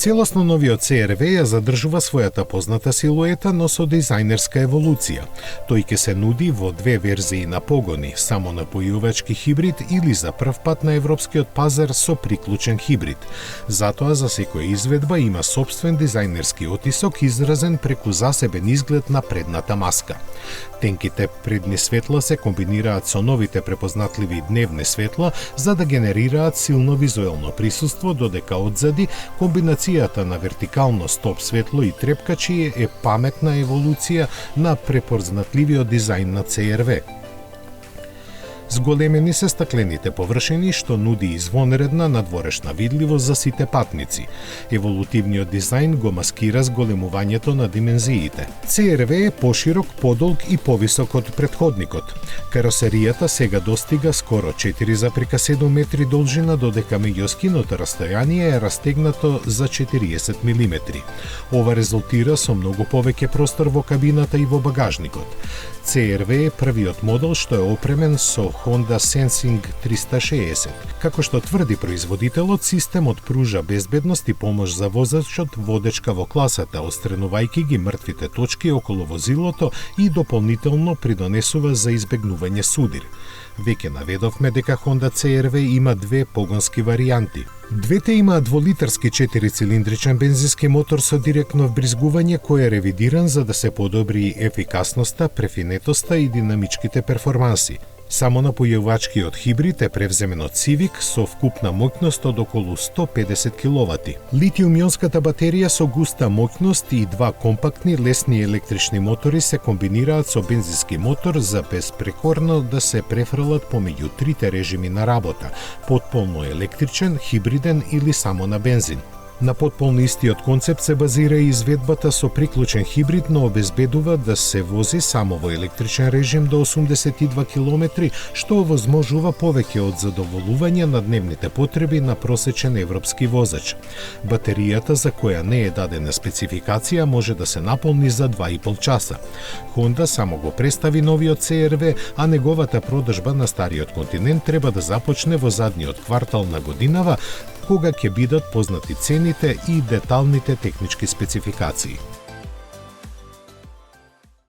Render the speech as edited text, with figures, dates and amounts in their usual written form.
Целосно новиот CR-V ја задржува својата позната силуета, но со дизајнерска еволуција. Тој ќе се нуди во две верзии на погони, само напојувачки хибрид или за прв пат на европскиот пазар со приклучен хибрид. Затоа за секоја изведба има сопствен дизајнерски отисок изразен преку засебен изглед на предната маска. Тенките предни светла се комбинираат со новите препознатливи дневни светла за да генерираат силно визуелно присуство, додека одзади комбинацијата на вертикално стоп светло и трепкачи е паметна еволуција на препознатливиот дизајн на CR-V. Зголемени се стаклените површини, што нуди извонредна надворешна видливост за сите патници. Еволутивниот дизајн го маскира зголемувањето на димензиите. CR-V е поширок, подолг и повисок од претходникот. Каросеријата сега достига скоро 4,7 метри должина, додека меѓускиното растојание е растегнато за 40 мм. Ова резултира со многу повеќе простор во кабината и во багажникот. CR-V е првиот модел што е опремен со Honda Sensing 360. Како што тврди производителот, системот пружа безбедност и помош за возачот водечка во класата, отстранувајќи ги мртвите точки околу возилото и дополнително придонесува за избегнување судир. Веќе наведовме дека Honda CR-V има две погонски варијанти. Двете имаат дволитарски 4-цилиндричен бензински мотор со директно вбризгување кој е ревидиран за да се подобри ефикасноста, префинетоста и динамичките перформанси. Само напојувачкиот хибрид е превземен од Civic со вкупна моќност од околу 150 киловати. Литиум-ионската батерија со густа моќност и два компактни лесни електрични мотори се комбинираат со бензински мотор за безпрекорно да се префрлат помеѓу трите режими на работа: потполно електричен, хибриден или само на бензин. На потполно истиот концепт се базира и изведбата со приклучен хибрид, но обезбедува да се вози само во електричен режим до 82 км, што овозможува повеќе од задоволување на дневните потреби на просечен европски возач. Батеријата, за која не е дадена спецификација, може да се наполни за 2,5 часа. Honda само го представи новиот CR-V, а неговата продажба на стариот континент треба да започне во задниот квартал на годинава, кога ќе бидат познати цените и деталните технички спецификации.